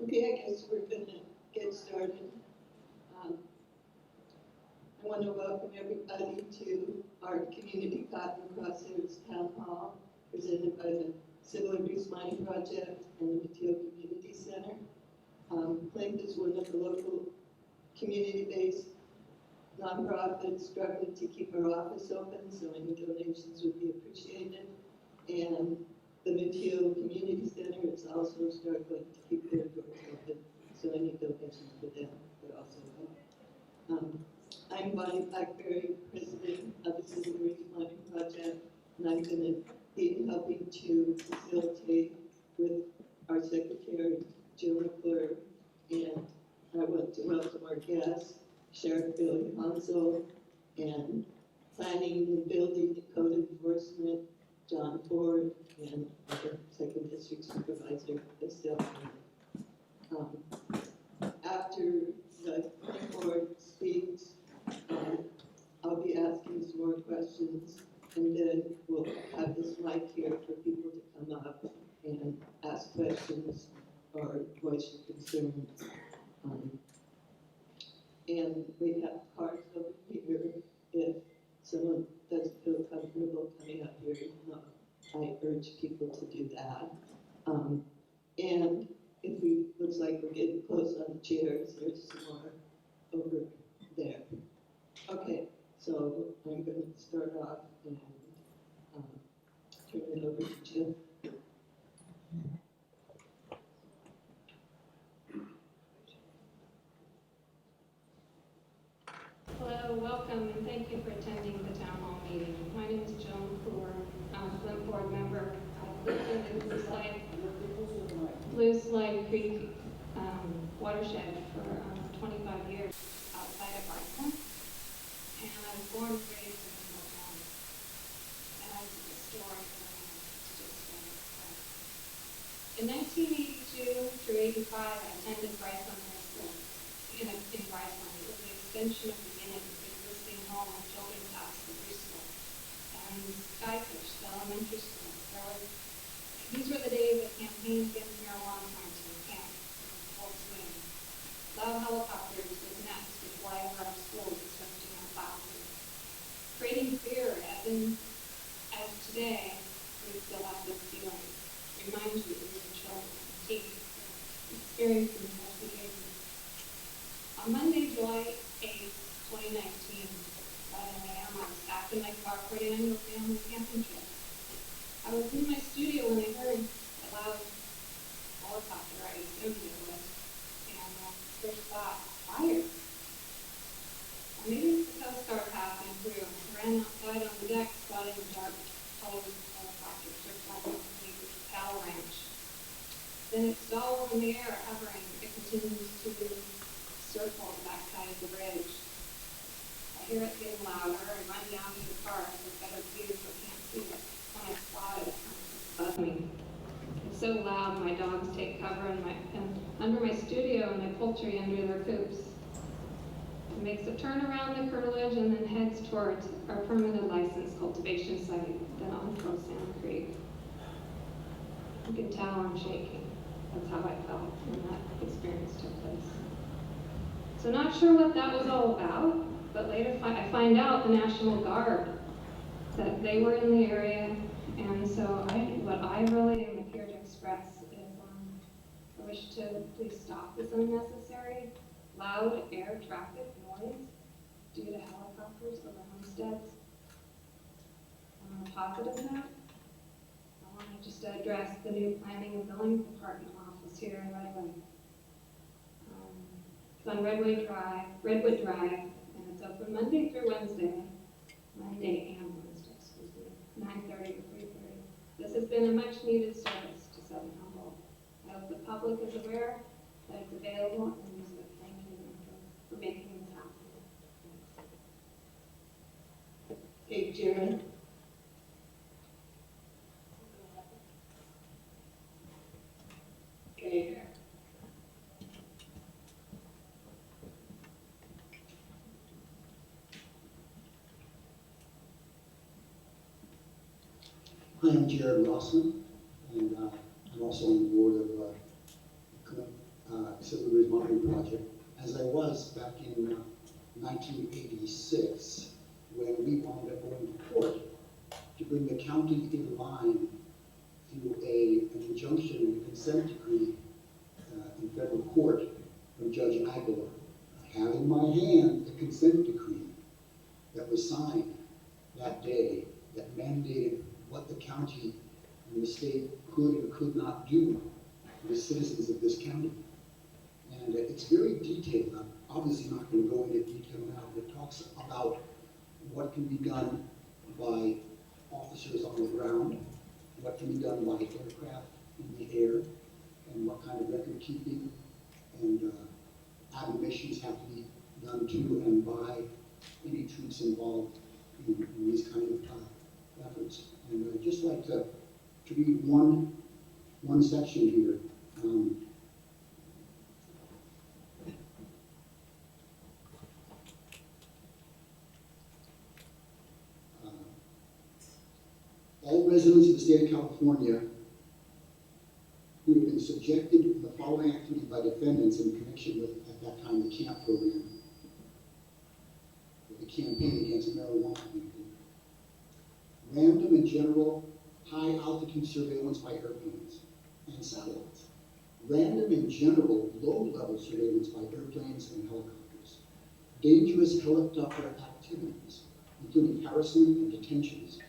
Okay, I guess we're going to get started. Um, I want to welcome everybody to our Community Cotton Crosshairs Town Hall, presented by the Civil Abuse Mining Project and the Mateo Community Center. Plaintiff is one of the local community-based nonprofits struggling to keep our office open, so any donations would be appreciated. And the Mateo Community Center is also struggling to keep their doors open, so any donations for them would also help. I'm Bonnie Blackberry, president of the Civil Abuse Mining Project, and I'm going to be helping to facilitate with our secretary, Jill McClure, and I want to welcome our guests, Sheriff Billy Hansel, and Planning and Building Code Enforcement, John Ford, and our Second District Supervisor, Estelle. After the board speaks, I'll be asking some more questions, and then we'll have this mic here for people to come up and ask questions or voice your concerns. And we have cards over here if someone doesn't feel comfortable coming up here. I urge people to do that. And if we looks like we're getting close on the chairs, there's some more over there. Okay, so I'm going to start off and turn it over to Jill. Hello, welcome, and thank you for attending the town hall meeting. My name is Jill McClure. I'm a Flint board member. I've lived in the Blue Slide Creek watershed for 25 years outside of Bryson. And I was born and raised in the town. And I was a story for in 1982 through 85, I attended Bryson High School in Bryson. It was an extension of the existing home and children's house and preschool. And Skyfish, the elementary school. These were the days of campaigns against marijuana plants in camp, full swing. Loud helicopters with nets would fly over our schools, disrupting our classes, creating fear as today we still have this feeling. Reminds you of your children, teens, experiencing such behavior. On Monday, July 8th, 2019, 11 a.m., I was back in my car for an annual family camping trip. I was in my studio when I heard a loud helicopter, I assumed it was, and first thought, fire. Or maybe it's the Coast Guard passing through. I ran outside on the deck, spotting a dark colored helicopter circling the Powell Ranch. Then it stalled in the air, hovering. It continues to circle the backside of the bridge. I hear it getting louder and run down to the car with better view so I can't see it. When I spot it, it's above me. It's so loud, my dogs take cover under my studio and my poultry under their coops. It makes a turn around the curtilage and then heads towards our permanent licensed cultivation site, then on Sand Creek. You can tell I'm shaking. That's how I felt when that experience took place. So not sure what that was all about, but later I find out the National Guard, that they were in the area, and so what I really am here to express is I wish to please stop this unnecessary, loud air traffic noise due to helicopters over homesteads. On a positive note, I want to just address the new Planning and Building Department office here in Redwood. It's on Redwood Drive, and it's open Monday through Wednesday, Monday and Wednesday, 9:30 to 3:30. This has been a much needed service to Southern Humboldt. I hope the public is aware that it's available and use it. Thank you for making this happen. Hey, Jared. Okay. Hi, I'm Jared Rossman, and I'm also on the board of civil remodeling project, as I was back in 1986, when we wound up going to court to bring the county in line through an injunction and a consent decree in federal court from Judge Aguilar. I have in my hand the consent decree that was signed that day that mandated what the county and the state could and could not do for the citizens of this county. And it's very detailed. I'm obviously not going to go into detail now, but it talks about what can be done by officers on the ground, what can be done by aircraft in the air, and what kind of record keeping and admissions have to be done to and by any troops involved in these kind of efforts. And I'd just like to read one section here. All residents of the state of California who have been subjected to the following activity by defendants in connection with, at that time, the CAMP program, the campaign against marijuana. Random and general high-altitude surveillance by airplanes and satellites. Random and general low-level surveillance by airplanes and helicopters. Dangerous helicopter activities, including harassment and detentions.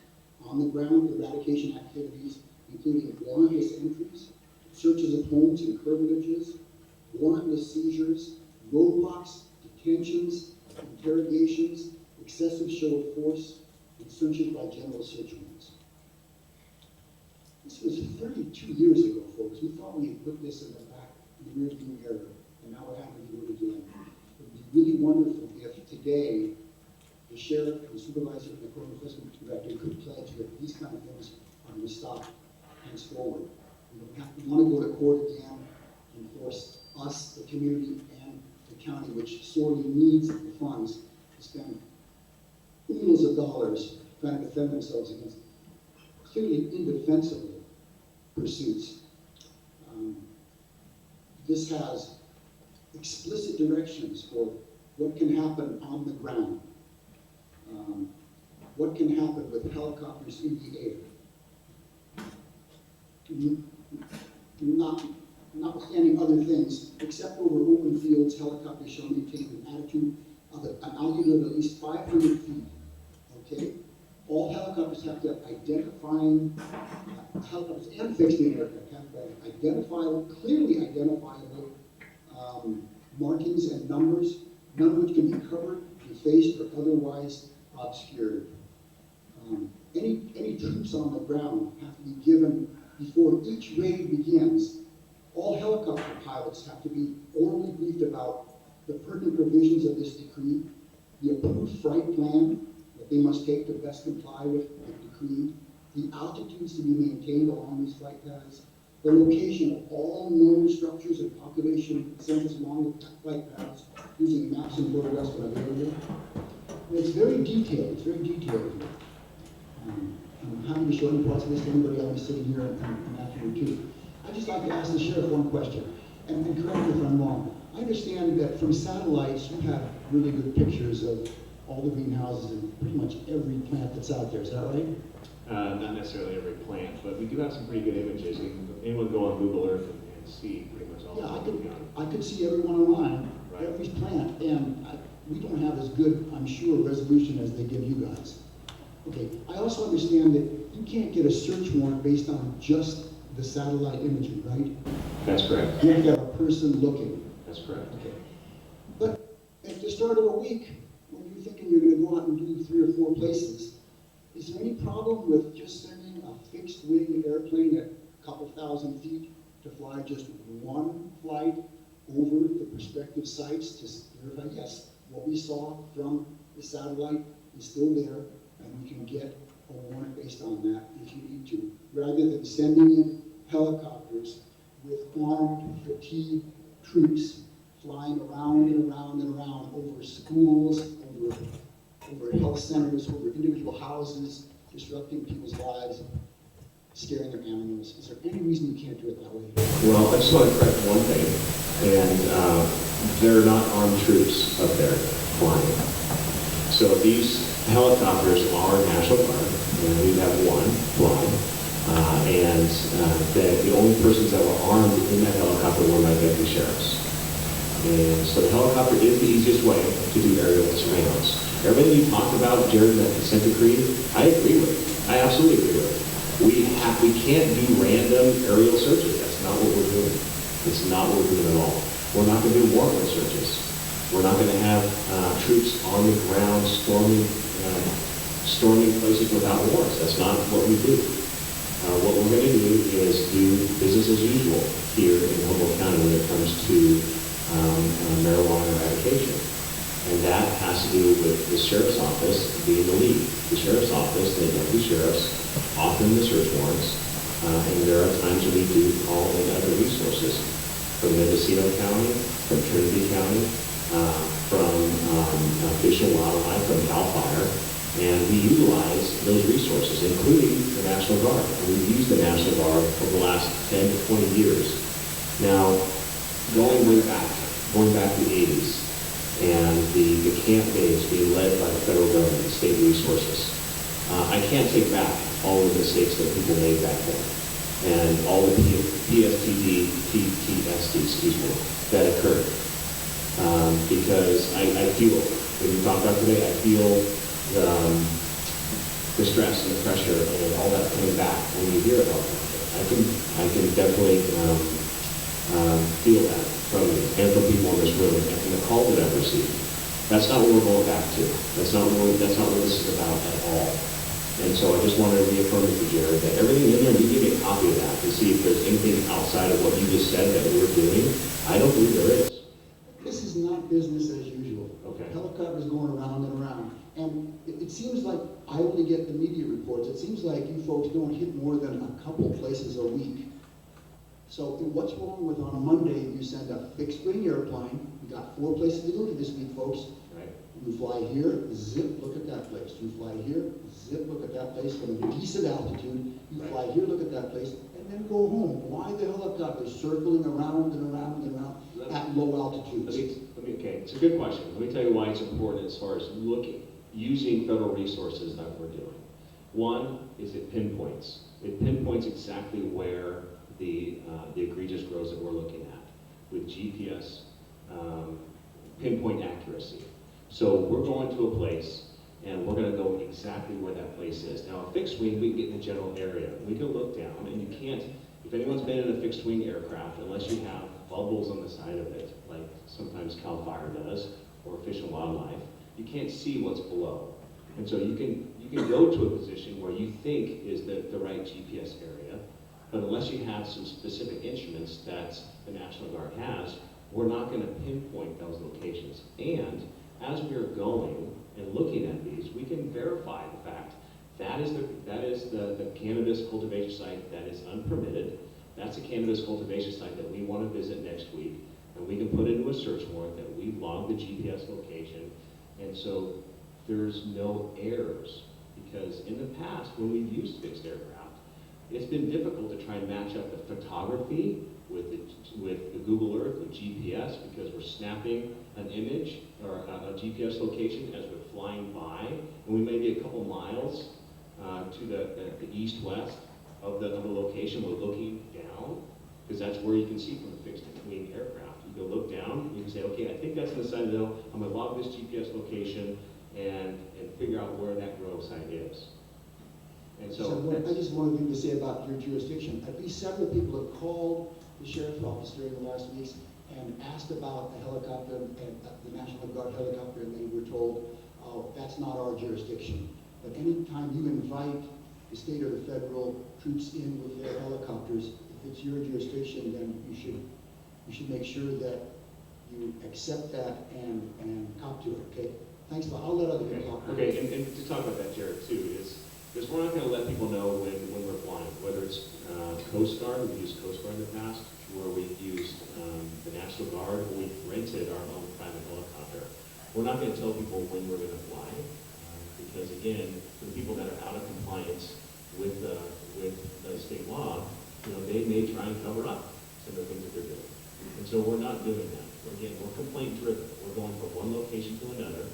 On the ground eradication activities, including warrantless entries, searches of homes and curtilages, warrantless seizures, roadblocks, detentions, interrogations, excessive show of force, and searches by general search warrants. This was 32 years ago, folks. We thought we had put this in the back, in the rearview mirror, and now we're having to do it again. It would be really wonderful if today the sheriff, the supervisor, and the court enforcement director could pledge that these kind of things are going to stop henceforward. We want to go to court again and force us, the community, and the county, which sorely needs the funds, to spend oodles of dollars trying to defend themselves against clearly indefensible pursuits. This has explicit directions for what can happen on the ground, what can happen with helicopters in the air. Notwithstanding other things, except over open fields, helicopters shall maintain an altitude of at least 500 feet. Okay? All helicopters have to have identifying, helicopters and fixed wing aircraft have to have identifiable, clearly identifiable markings and numbers, none of which can be covered, defaced, or otherwise obscured. Any troops on the ground have to be given, before each raid begins, all helicopter pilots have to be orally briefed about the pertinent provisions of this decree, the approved flight plan that they must take to best comply with the decree, the altitudes to be maintained along these flight paths, the location of all known structures and population centers along the flight paths using maps and photographs when available. And it's very detailed. It's very detailed here. I'm happy to show any parts of this to anybody else sitting here and afterward too. I'd just like to ask the sheriff one question, and correct me if I'm wrong. I understand that from satellites you have really good pictures of all the greenhouses and pretty much every plant that's out there. Is that right? Not necessarily every plant, but we do have some pretty good images. Anyone go on Google Earth and see pretty much all Yeah, the stuff I could see everyone online, right. Every plant, and we don't have as good, I'm sure, resolution as they give you guys. Okay, I also understand that you can't get a search warrant based on just the satellite imagery, right? That's correct. You have to have a person looking. That's correct. Okay. But at the start of a week, when you're thinking you're going to go out and do 3 or 4 places, is there any problem with just sending a fixed wing airplane at a couple thousand feet to fly just one flight over the prospective sites to verify, yes, what we saw from the satellite is still there, and we can get a warrant based on that if you need to, rather than sending in helicopters with armed, fatigued troops flying around and around and around over schools, over health centers, over individual houses, disrupting people's lives, scaring their animals. Is there any reason you can't do it that way? Well, I just want to correct one thing. and they're not armed troops up there flying. So these helicopters are National Guard, and we have one flying, and the only persons that were armed in that helicopter were my deputy sheriffs. And so the helicopter is the easiest way to do aerial surveillance. Everything you talked about, Jared, that consent decree, I agree with. I absolutely agree with. We can't do random aerial searches. That's not what we're doing. It's not what we're doing at all. We're not going to do warrantless searches. We're not going to have troops on the ground storming places without warrants. That's not what we do. What we're going to do is do business as usual here in Humboldt County when it comes to marijuana eradication. And that has to do with the sheriff's office being the lead. The sheriff's office, the deputy sheriffs, often the search warrants, and there are times when we do call in other resources from Mendocino County, from Trinity County, from Fish and Wildlife, from CAL FIRE, and we utilize those resources, including the National Guard. And we've used the National Guard for the last 10 to 20 years. Now, going back to the 80s, and the campaigns being led by the federal government, state resources. I can't take back all of the mistakes that people made back then, and all the PTSD, that occurred. Because I feel, when you talk about today, I feel the stress and the pressure and all that coming back when you hear about it. I can definitely feel that from you and from people in this room and from the call that I've received. That's not what we're going back to. That's not what this is about at all. And so I just wanted to reaffirm to Jared that everything in there, you give me a copy of that to see if there's anything outside of what you just said that we're doing. I don't believe there is. This is not business as usual. Okay. Helicopters going around and around. And it seems like I only get the media reports. It seems like you folks don't hit more than a couple places a week. So what's wrong with on a Monday you send a fixed wing airplane? You got 4 places to go to this week, folks. Right. You fly here, zip, look at that place. You fly here, zip, look at that place from a decent altitude. You fly here, look at that place, and then go home. Why the helicopters circling around and around and around at low altitudes? Okay, it's a good question. Let me tell you why it's important as far as using federal resources that we're doing. One is it pinpoints. It pinpoints exactly where the egregious grows that we're looking at with GPS pinpoint accuracy. So we're going to a place and we're going to go exactly where that place is. Now, a fixed wing, we can get in the general area. We can look down, and you can't, if anyone's been in a fixed wing aircraft, unless you have bubbles on the side of it, like sometimes CAL FIRE does, or Fish and Wildlife, you can't see what's below. And so you can go to a position where you think is the right GPS area, but unless you have some specific instruments that the National Guard has, we're not going to pinpoint those locations. And as we are going and looking at these, we can verify the fact that is the cannabis cultivation site that is unpermitted. That's a cannabis cultivation site that we want to visit next week, and we can put into a search warrant that we log the GPS location, and so there's no errors. Because in the past, when we've used fixed aircraft, it's been difficult to try and match up the photography with the Google Earth, with GPS, because we're snapping an image or a GPS location as we're flying by, and we may be a couple miles to the east-west of the location. We're looking down, because that's where you can see from a fixed wing aircraft. You can look down, you can say, okay, I think that's on the side of the hill. I'm going to log this GPS location and figure out where that grove site is. And so I just one thing to say about your jurisdiction. At least several people have called the sheriff's office during the last weeks and asked about the helicopter, and the National Guard helicopter, and they were told, oh, that's not our jurisdiction. But anytime you invite the state or the federal troops in with their helicopters, if it's your jurisdiction, then you should make sure that you accept that and cop to it, okay? Thanks a lot. I'll let other people talk. Okay, and to talk about that, Jared, too, is because we're not going to let people know when we're flying, whether it's Coast Guard, we've used Coast Guard in the past, where we've used the National Guard, or we've rented our own private helicopter. We're not going to tell people when we're going to fly, because again, for the people that are out of compliance with the state law, they may try and cover up some of the things that they're doing. And so so we're not doing that. Again, we're complaint driven. We're going from one location to another,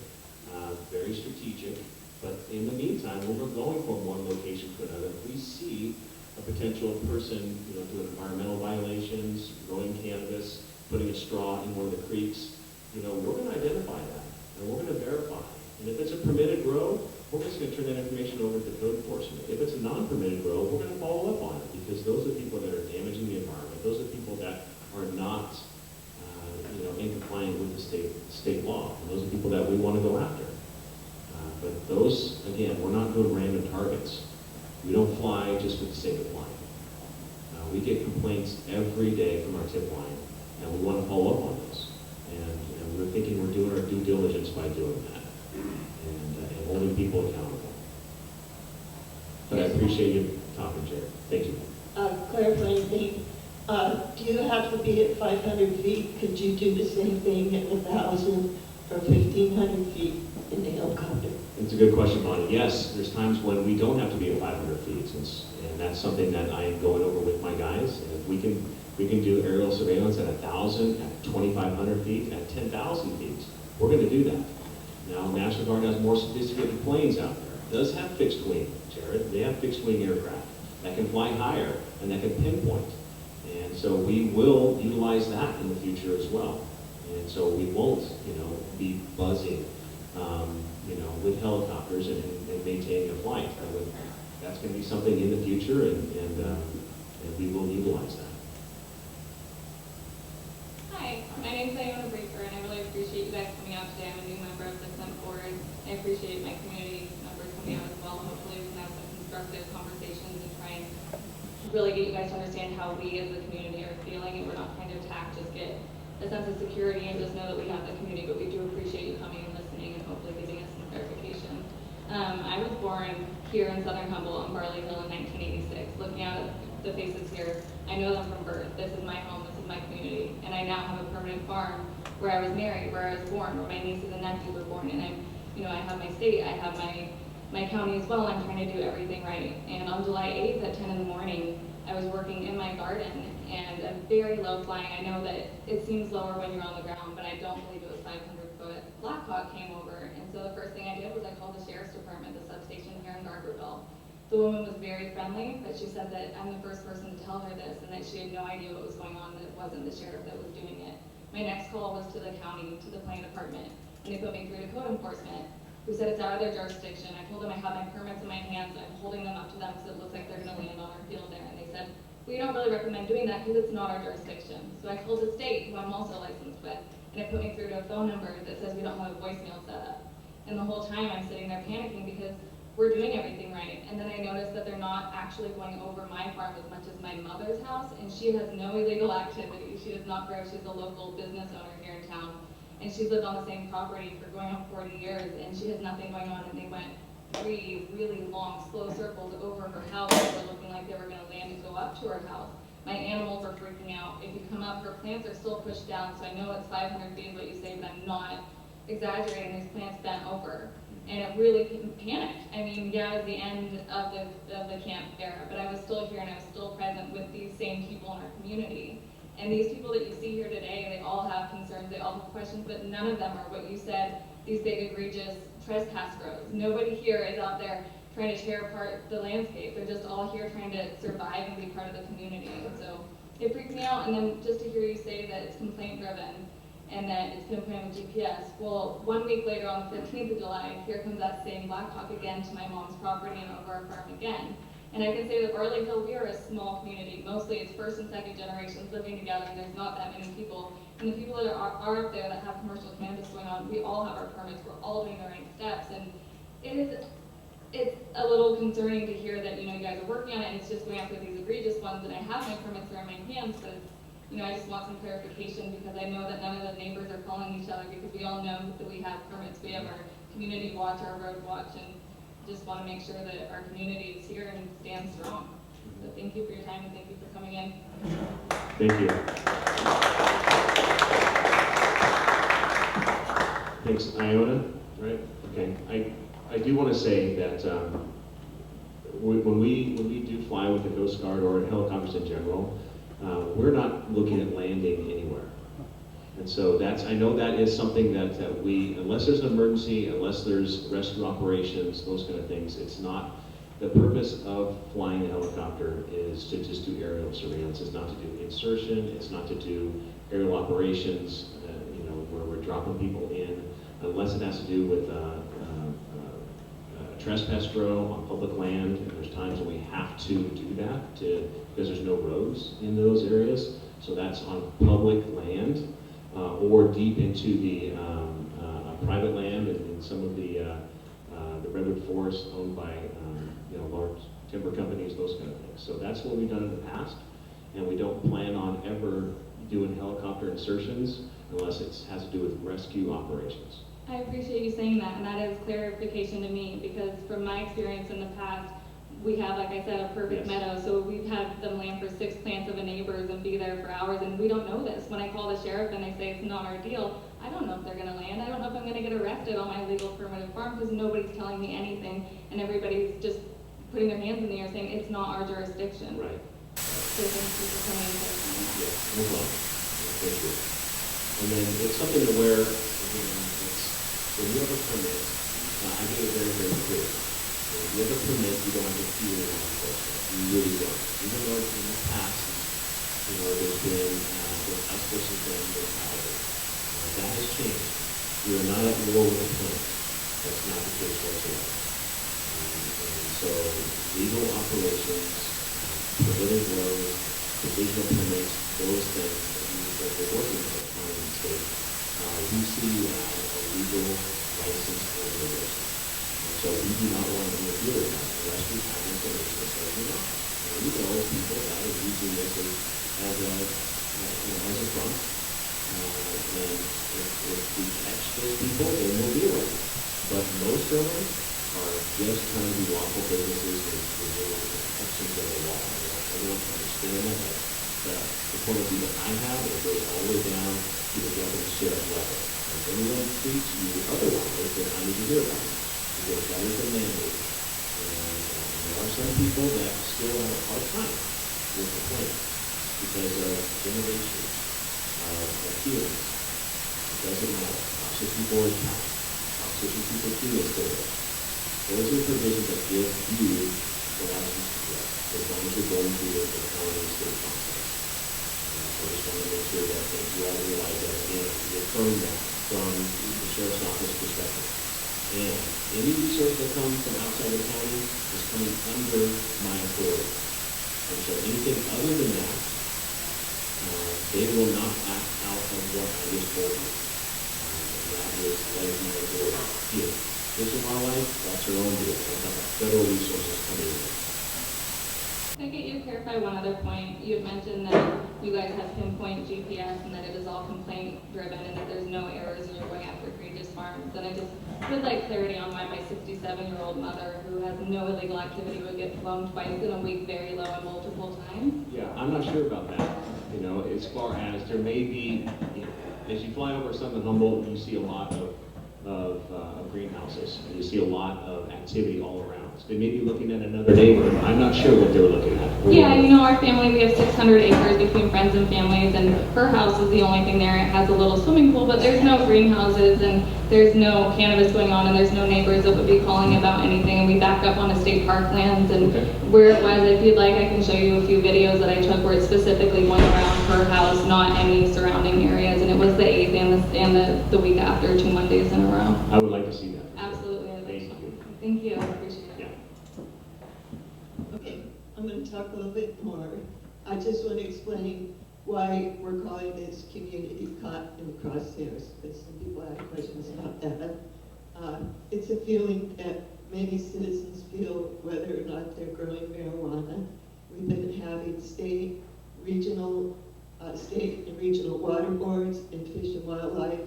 very strategic. But in the meantime, when we're going from one location to another, if we see a potential person, doing environmental violations, growing cannabis, putting a straw in one of the creeks, we're going to identify that and we're going to verify. And if it's a permitted grow, we're just going to turn that information over to code enforcement. If it's a non-permitted grow, we're going to follow up on it because those are people that are damaging the environment. Those are people that are not, in compliance with the state law. And those are people that we want to go after. But those, again, we're not doing random targets. We don't fly just for the sake of flying. We get complaints every day from our tip line, and we want to follow up on those. And we're thinking we're doing our due diligence by doing that and holding people accountable. But I appreciate you talking, Jared. Thank you. Clarifying thing, do you have to be at 500 feet? Could you do the same thing at 1,000 or 1,500 feet in the helicopter? It's a good question, Bonnie. Yes, there's times when we don't have to be at 500 feet, and that's something that I am going over with my guys. And if we can do aerial surveillance at 1,000, at 2,500 feet, at 10,000 feet, we're going to do that. Now, National Guard has more sophisticated planes out there. It does have fixed wing, Jared. They have fixed wing aircraft that can fly higher and that can pinpoint. And so we will utilize that in the future as well. And so we won't, be buzzing, with helicopters and maintaining a flight. That's going to be something in the future, and we will utilize that. Hi, my name's Iona Breaker, and I really appreciate you guys coming out today. I'm a new member of the Senate Board. I appreciate my community members coming out as well. Hopefully we can have some constructive conversations and try and really get you guys to understand how we as the community are feeling, and we're not trying to attack, just get a sense of security and just know that we have the community, but we do appreciate you coming and listening and hopefully giving us some clarification. I was born here in Southern Humboldt on Barley Hill in 1986. Looking out at the faces here, I know them from birth. This is my home, this is my community, and I now have a permanent farm where I was married, where I was born, where my nieces and nephews were born, and I have my state, I have my county as well. I'm trying to do everything right. And on July 8th at 10 in the morning, I was working in my garden, and a very low flying, I know that it seems lower when you're on the ground, but I don't believe it was 500 foot, Black Hawk came over, and so the first thing I did was I called the Sheriff's Department, the substation here in Garberville. The woman was very friendly, but she said that I'm the first person to tell her this, and that she had no idea what was going on, that it wasn't the sheriff that was doing it. My next call was to the county, to the planning department, and they put me through to code enforcement, who said it's out of their jurisdiction. I told them I have my permits in my hands, I'm holding them up to them because it looks like they're going to land on our field there, and they said, we don't really recommend doing that because it's not our jurisdiction. So I called the state, who I'm also licensed with, and it put me through to a phone number that says we don't have a voicemail set up. And the whole time I'm sitting there panicking because we're doing everything right. And then I noticed that they're not actually going over my farm as much as my mother's house, and she has no illegal activity. She does not grow. She's a local business owner here in town, and she's lived on the same property for going on 40 years, and she has nothing going on. And they went 3 really long, slow circles over her house that were looking like they were going to land and go up to her house. My animals are freaking out. If you come up, her plants are still pushed down, so I know it's 500 feet is what you say, but I'm not exaggerating. These plants bent over, and it really panicked. I mean, yeah, it was the end of the camp era, but I was still here and I was still present with these same people in our community. And these people that you see here today, they all have concerns, they all have questions, but none of them are what you said, these big egregious trespass grows. Nobody here is out there trying to tear apart the landscape. They're just all here trying to survive and be part of the community. And so it freaks me out. And then just to hear you say that it's complaint driven and that it's pinpointed with GPS. Well, 1 week later on the 15th of July, here comes that same Black Hawk again to my mom's property and over our farm again. And I can say that Barley Hill, we are a small community. Mostly it's first and second generations living together, and there's not that many people. And the people that are up there that have commercial cannabis going on, we all have our permits. We're all doing the right steps. And it's a little concerning to hear that, you guys are working on it, and it's just going after these egregious ones, and I have my permits are in my hands, but I just want some clarification because I know that none of the neighbors are calling each other because we all know that we have permits. We have our community watch, our road watch, and just want to make sure that our community is here and stands strong. So thank you for your time and thank you for coming in. Thank you. Thanks, Iona, right? Okay. I do want to say that when we do fly with the Coast Guard or helicopters in general, we're not looking at landing anywhere. And so I know that is something that we, unless there's an emergency, unless there's rescue operations, those kind of things, it's not, the purpose of flying a helicopter is to just do aerial surveillance. It's not to do insertion, it's not to do aerial operations, where we're dropping people in, unless it has to do with trespass throw on public land, and there's times when we have to do that because there's no roads in those areas. So that's on public land or deep into the private land and in some of the redwood forests owned by large timber companies, those kind of things. So that's what we've done in the past, and we don't plan on ever doing helicopter insertions unless it has to do with rescue operations. I appreciate you saying that, and that is clarification to me, because from my experience in the past, we have, like I said, a perfect Yes. meadow, so we've had them land for 6 plants of a neighbor's and be there for hours, and we don't know this. When I call the sheriff and they say it's not our deal, I don't know if they're gonna land. I don't know if I'm gonna get arrested on my legal permitted farm, because nobody's telling me anything, and everybody's just putting their hands in the air saying it's not our jurisdiction. Right. So thank you for coming and clarifying that. Yeah, no problem. Thank you. And then it's something to where, when you have a permit, I get it very, very clear. If you have a permit, you don't have to fear law enforcement. You really don't. Even though in the past, there's been with us versus them mentality. That has changed. We are not at war with a permit. That's not the case whatsoever. And so legal operations, permitted roads, provisional permits, those things that we're working with the county and state, we see as a legal license organization. And so we do not want to interfere with that unless we have information that says we know. And we know people that are using this as a front. And if we catch those people, then we'll deal with it. But most of them are just trying to be lawful businesses and the protections of the law. Everyone can understand that. The point of view that I have, it goes all the way down to the deputy sheriff's level. And if anyone treats you otherwise, then I need to hear about it. Because that is the mandate. And there are some people that still have a hard time with the plan because of generations of feelings. It doesn't matter. Prop 64 is passed. Prop 62 is still there. Those are provisions that give you the license to go, as long as you're going through the county and state process. So I just want to make sure that you all realize that, again, we affirm that from the sheriff's office perspective. And any resource that comes from outside the county is coming under my authority. And so anything other than that, they will not act out of what I just told you. And that is letting my authority here. Fish and wildlife, that's their own deal. They have federal resources coming in. Can I get you to clarify one other point? You had mentioned that you guys have pinpoint GPS and that it is all complaint driven and that there's no errors and you're going after egregious farms. And I just would like clarity on why my 67-year-old mother, who has no illegal activity, would get flown twice in a week very low and multiple times. Yeah, I'm not sure about that. As far as there may be, as you fly over Southern Humboldt, you see a lot of greenhouses, and you see a lot of activity all around. So they may be looking at another neighborhood. I'm not sure what they were looking at. Yeah, our family, we have 600 acres between friends and families, and her house is the only thing there. It has a little swimming pool, but there's no greenhouses, and there's no cannabis going on, and there's no neighbors that would be calling about anything. And we back up on the state park lands, and where it was, if you'd like, I can show you a few videos that I took where it specifically went around her house, not any surrounding areas, and it was the 8th and the week after, 2 Mondays in a row. I would like to see that. Absolutely. Thank you. Thank you. I appreciate it. Yeah. Okay, I'm going to talk a little bit more. I just want to explain why we're calling this community caught in the crosshairs, because some people have questions about that. It's a feeling that many citizens feel whether or not they're growing marijuana. We've been having state and regional water boards and Fish and Wildlife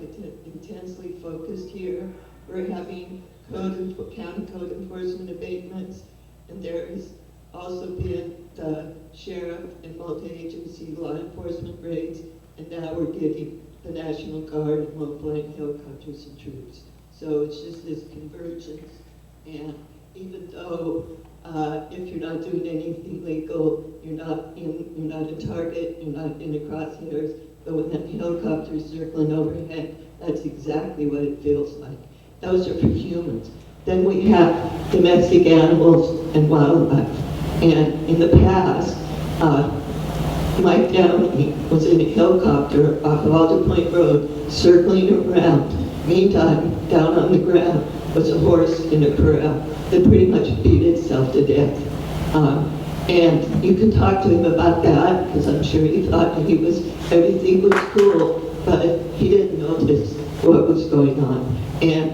intensely focused here. We're having county code enforcement abatements, and there has also been the sheriff and multi-agency law enforcement raids, and now we're getting the National Guard and mobile helicopters and troops. So it's just this convergence, and even though if you're not doing anything legal, you're not a target, you're not in the crosshairs, but when that helicopter is circling overhead, that's exactly what it feels like. Those are for humans. Then we have domestic animals and wildlife. And in the past, Mike Downey was in a helicopter off Alder Point Road circling around. Meantime, down on the ground was a horse in a corral that pretty much beat itself to death. And you can talk to him about that, because I'm sure he thought everything was cool, but he didn't notice what was going on. And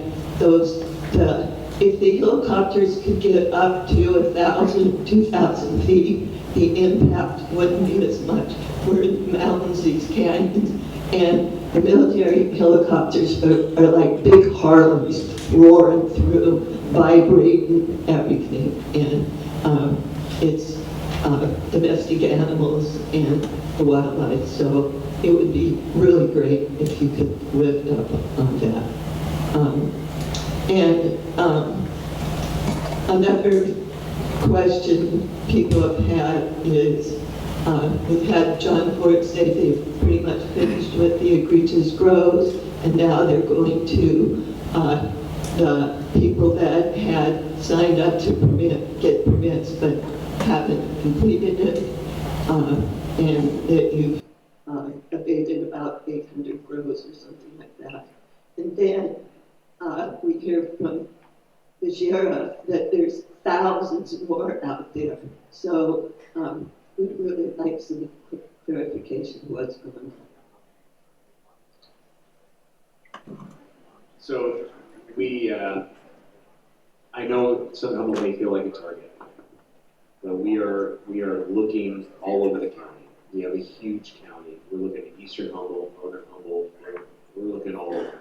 if the helicopters could get up to 1,000, 2,000 feet, the impact wouldn't be as much. We're in the mountains, these canyons, and the military helicopters are like big Harleys roaring through, vibrating everything. And it's domestic animals and the wildlife. So it would be really great if you could lift up on that. Another question people have had is, we've had John Ford say they've pretty much finished with the egregious grows, and now they're going to the people that had signed up to get permits but haven't completed it, and that you've abated about 800 grows or something like that. And then we hear from the sheriff that there's thousands more out there. So we'd really like some clarification of what's going on. So I know some people may feel like a target, but we are looking all over the county. We have a huge county. We're looking at Eastern Humboldt, Northern Humboldt. We're looking all over.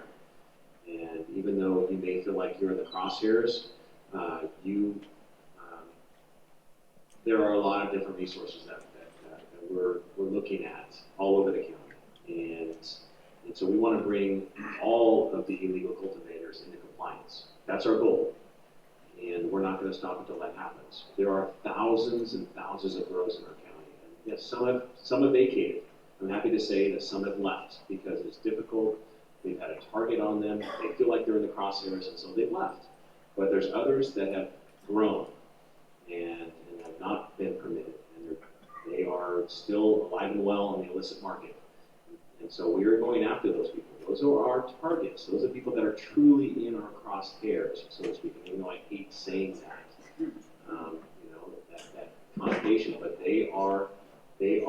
And even though you may feel like you're in the crosshairs, there are a lot of different resources that we're looking at all over the county. And so we want to bring all of the illegal cultivators into compliance. That's our goal. And we're not going to stop until that happens. There are thousands and thousands of grows in our county. And yes, some have vacated. I'm happy to say that some have left because it's difficult. They've had a target on them. They feel like they're in the crosshairs, and so they've left. But there's others that have grown and have not been permitted. And they are still alive and well in the illicit market. And so we are going after those people. Those are our targets. Those are people that are truly in our crosshairs, so to speak. Even though I hate saying that, that connotation, but they are a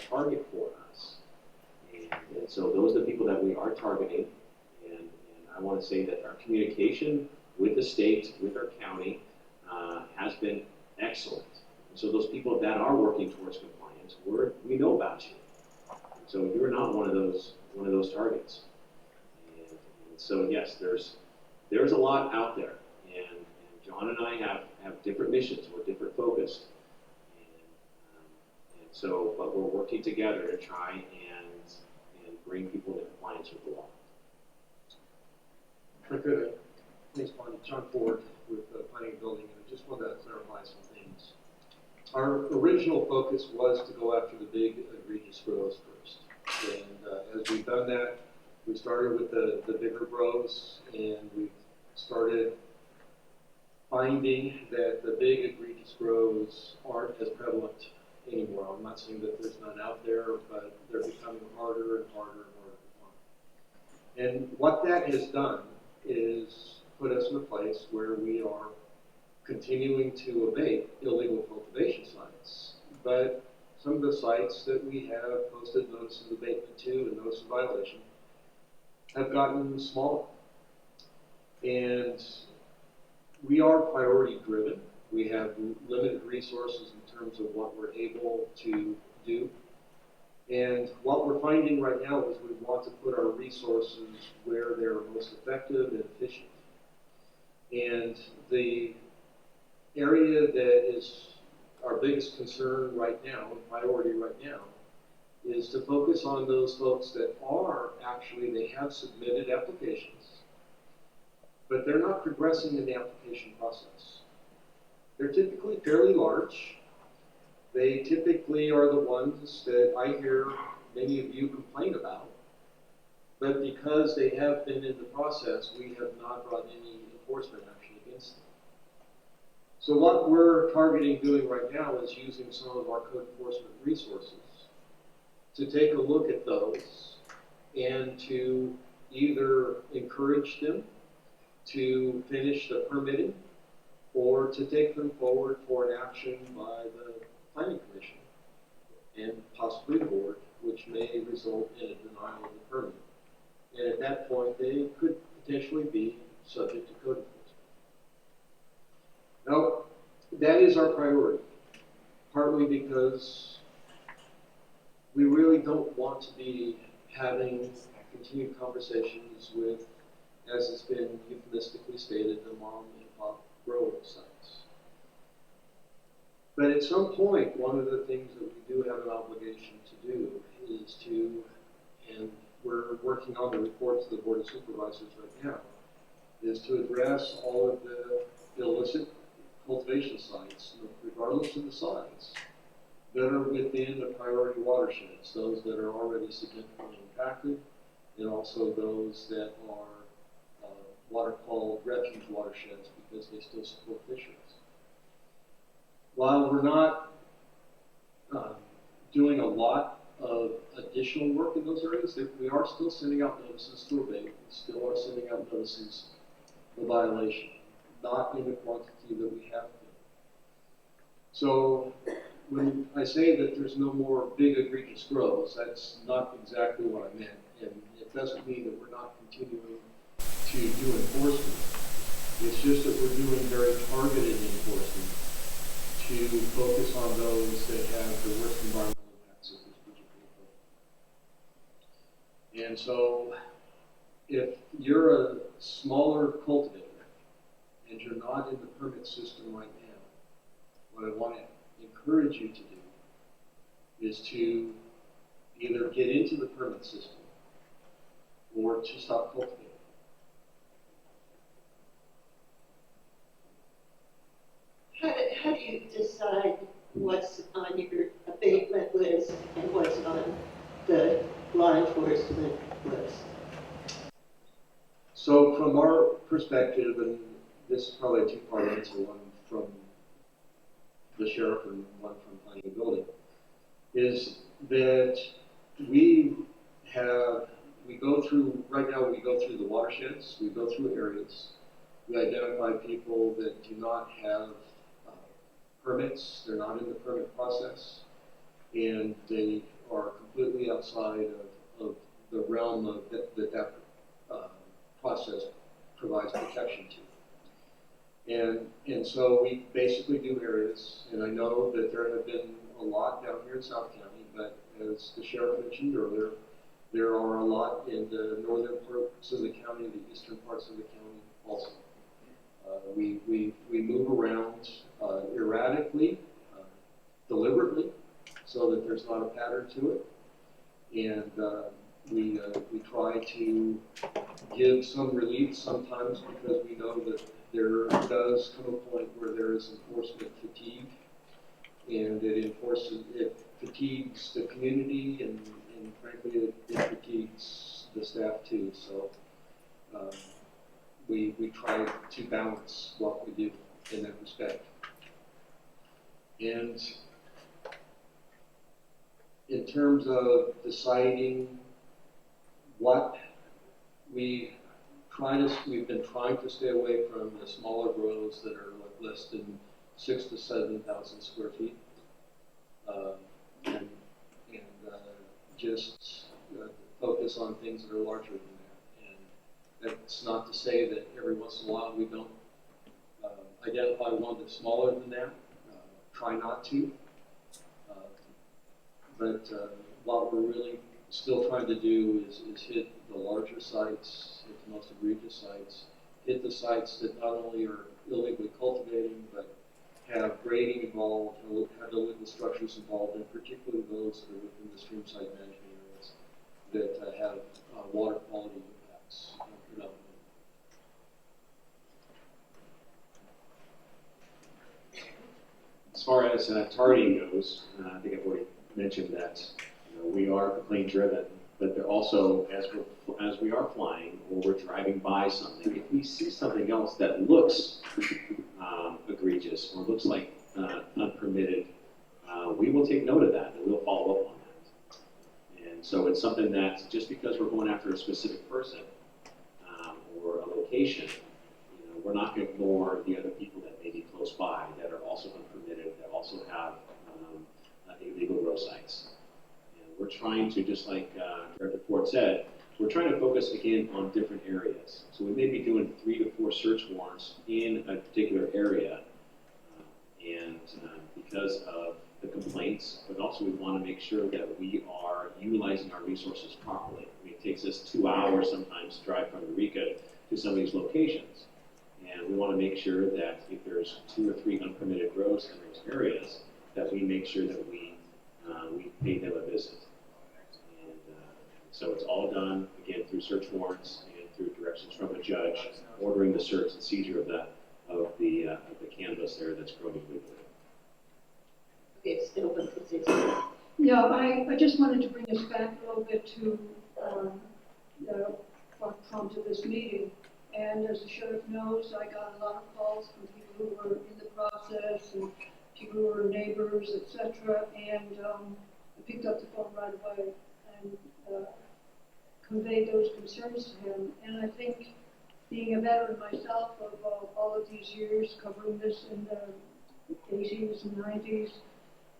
target for us. And so those are the people that we are targeting. And I want to say that our communication with the state, with our county, has been excellent. And so those people that are working towards compliance, we know about you. So you're not one of those targets. And so yes, there's a lot out there, and John and I have different missions. We're different focused, and so but we're working together to try and bring people into compliance with the law. If I could, thanks, Bonnie. John Ford with the Planning and Building, and I just wanted to clarify some things. Our original focus was to go after the big egregious grows first. And as we've done that, we started with the bigger grows, and we've started finding that the big egregious grows aren't as prevalent anymore. I'm not saying that there's none out there, but they're becoming harder and harder and harder to find. And what that has done is put us in a place where we are continuing to abate illegal cultivation sites. But some of the sites that we have posted notices of abatement to and notice of violation have gotten smaller. And we are priority driven. We have limited resources in terms of what we're able to do. And what we're finding right now is we want to put our resources where they're most effective and efficient. And the area that is our biggest concern right now, and priority right now, is to focus on those folks that they have submitted applications, but they're not progressing in the application process. They're typically fairly large. They typically are the ones that I hear many of you complain about. But because they have been in the process, we have not brought any enforcement action against them. So what we're targeting doing right now is using some of our code enforcement resources to take a look at those and to either encourage them to finish the permitting or to take them forward for an action by the planning commission and possibly the board, which may result in a denial of the permit. And at that point, they could potentially be subject to code enforcement. Now, that is our priority, partly because we really don't want to be having continued conversations with, as it's been euphemistically stated, the mom and pop grow sites. But at some point, one of the things that we do have an obligation to do is to, and we're working on the report to the Board of Supervisors right now, is to address all of the illicit cultivation sites, regardless of the size, that are within the priority watersheds, those that are already significantly impacted, and also those that are what are called refuge watersheds because they still support fisheries. While we're not doing a lot of additional work in those areas, we are still sending out notices to abate. We still are sending out notices of violation, not in the quantity that we have been. So when I say that there's no more big egregious grows, that's not exactly what I meant. And it doesn't mean that we're not continuing to do enforcement. It's just that we're doing very targeted enforcement to focus on those that have the worst environmental impacts of this particular program. And so if you're a smaller cultivator and you're not in the permit system right now, what I want to encourage you to do is to either get into the permit system or to stop cultivating. How do you decide what's on your abatement list and what's on the law enforcement list? So from our perspective, and this is probably a two-part answer, one from the sheriff and one from planning and building, is that we go through, right now we go through the watersheds, we go through areas, we identify people that do not have permits, they're not in the permit process, and they are completely outside of the realm of that process provides protection to. And so we basically do areas, and I know that there have been a lot down here in South County, but as the sheriff mentioned earlier, there are a lot in the northern parts of the county, the eastern parts of the county also. We move around erratically, deliberately, so that there's not a pattern to it, and we try to give some relief sometimes because we know that there does come a point where there is enforcement fatigue, and it fatigues the community, and frankly it fatigues the staff too. So we try to balance what we do in that respect. And in terms of deciding what we've been trying to stay away from the smaller grows that are less than 6,000 to 7,000 square feet, and just focus on things that are larger than that. And that's not to say that every once in a while we don't identify one that's smaller than that. Try not to. But what we're really still trying to do is hit the larger sites, hit the most egregious sites, hit the sites that not only are illegally cultivating, but have grading involved, have illegal structures involved, and particularly those that are within the stream site management areas that have water quality impacts predominantly. As far as targeting goes, I think I've already mentioned that we are complaint driven, but they're also, as we are flying or we're driving by something, if we see something else that looks egregious or looks like unpermitted, we will take note of that and we'll follow up on that. And so it's something that just because we're going after a specific person or a location, we're not going to ignore the other people that may be close by that are also unpermitted, that also have illegal grow sites. And we're trying to, just like Director Ford said, we're trying to focus again on different areas. So we may be doing 3 to 4 search warrants in a particular area, and because of the complaints, but also we want to make sure that we are utilizing our resources properly. I mean, it takes us 2 hours sometimes to drive from Eureka to some of these locations. And we want to make sure that if there's 2 or 3 unpermitted grows in those areas, that we make sure that we pay them a visit. And so it's all done, again, through search warrants and through directions from a judge, ordering the search and seizure of the cannabis there that's grown illegally. Okay, still open for 6. Yeah, I just wanted to bring us back a little bit to what prompted this meeting. And as the sheriff knows, I got a lot of calls from people who were in the process and people who were neighbors, etc. And I picked up the phone right away and conveyed those concerns to him. And I think, being a veteran myself of all of these years covering this in the 80s and 90s,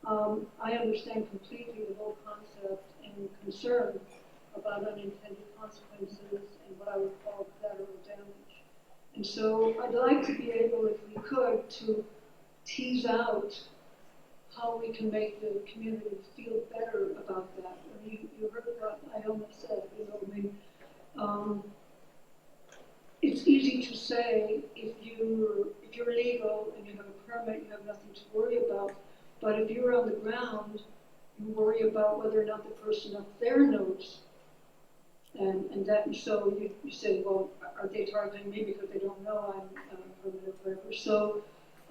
I understand completely the whole concept and concern about unintended consequences and what I would call collateral damage. And so I'd like to be able, if we could, to tease out how we can make the community feel better about that. I mean, you heard what Iona said, it's easy to say if you're legal and you have a permit, you have nothing to worry about. But if you're on the ground, you worry about whether or not the person up there knows. And so you say, well, are they targeting me because they don't know I'm a permit or whatever? So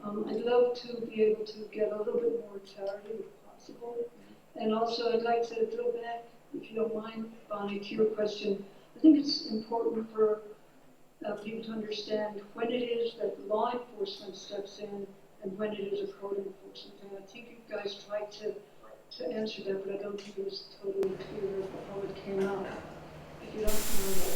I'd love to be able to get a little bit more clarity if possible. And also I'd like to throw back, if you don't mind, Bonnie, to your question. I think it's important for people to understand when it is that law enforcement steps in and when it is a code enforcement. And I think you guys tried to answer that, but I don't think it was totally clear how it came out. If you don't mind.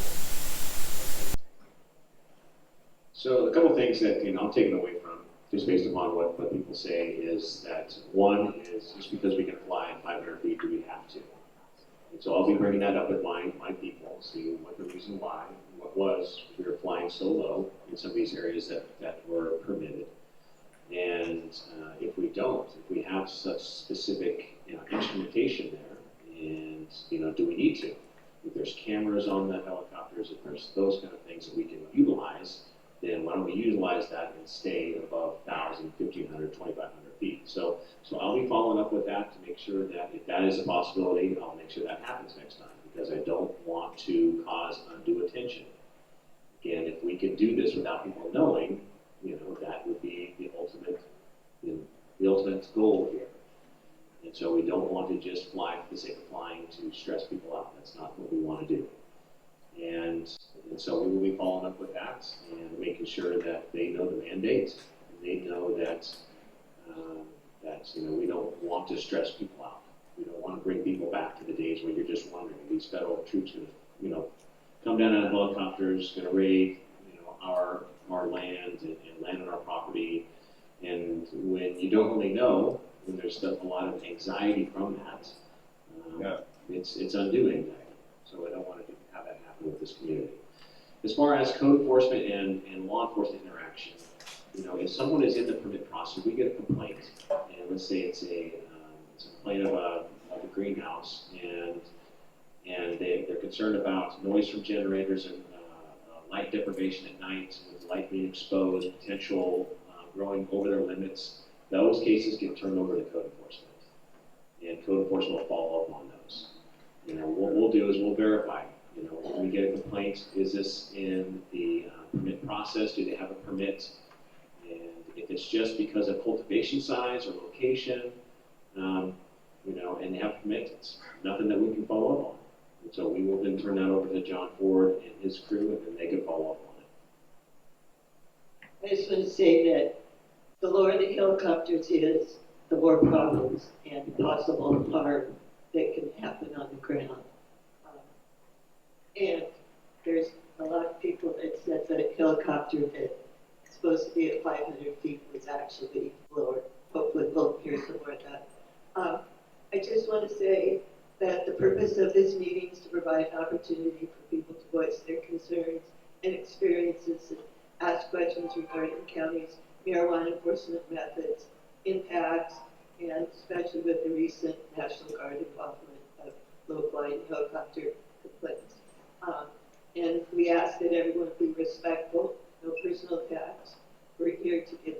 So a couple things that I'm taking away from, just based upon what people say, is that one is just because we can fly 500 feet, do we have to? And so I'll be bringing that up with my people, see what the reason why, what was we were flying so low in some of these areas that were permitted. And if we don't, if we have such specific instrumentation there, and do we need to? If there's cameras on the helicopters, if there's those kind of things that we can utilize, then why don't we utilize that and stay above 1,000, 1,500, 2,500 feet? So I'll be following up with that to make sure that if that is a possibility, I'll make sure that happens next time, because I don't want to cause undue attention. Again, if we can do this without people knowing, that would be the ultimate goal here. And so we don't want to just fly for the sake of flying to stress people out. That's not what we want to do. And so we will be following up with that and making sure that they know the mandate. And they know that we don't want to stress people out. We don't want to bring people back to the days where you're just wondering, are these federal troops going to, come down out of helicopters, going to raid, our land and land on our property. And when you don't really know, when there's a lot of anxiety from that, it's undue anxiety. So I don't want to have that happen with this community. As far as code enforcement and law enforcement interaction, if someone is in the permit process, we get a complaint, and let's say it's a complaint of a greenhouse, and they're concerned about noise from generators and light deprivation at night, with light being exposed, potential growing over their limits. Those cases get turned over to code enforcement, and code enforcement will follow up on those. What we'll do is we'll verify. When we get a complaint, is this in the permit process? Do they have a permit? And if it's just because of cultivation size or location, and have commitments. Nothing that we can follow up on. And so we will then turn that over to John Ford and his crew, and then they can follow up on it. I just want to say that the lower the helicopters is, the more problems and possible harm that can happen on the ground. And there's a lot of people that said that a helicopter that's supposed to be at 500 feet was actually lower. Hopefully we'll hear some more of that. I just want to say that the purpose of this meeting is to provide an opportunity for people to voice their concerns and experiences and ask questions regarding the county's marijuana enforcement methods, impacts, and especially with the recent National Guard involvement of low-flying helicopter complaints. And we ask that everyone be respectful, no personal attacks. We're here to give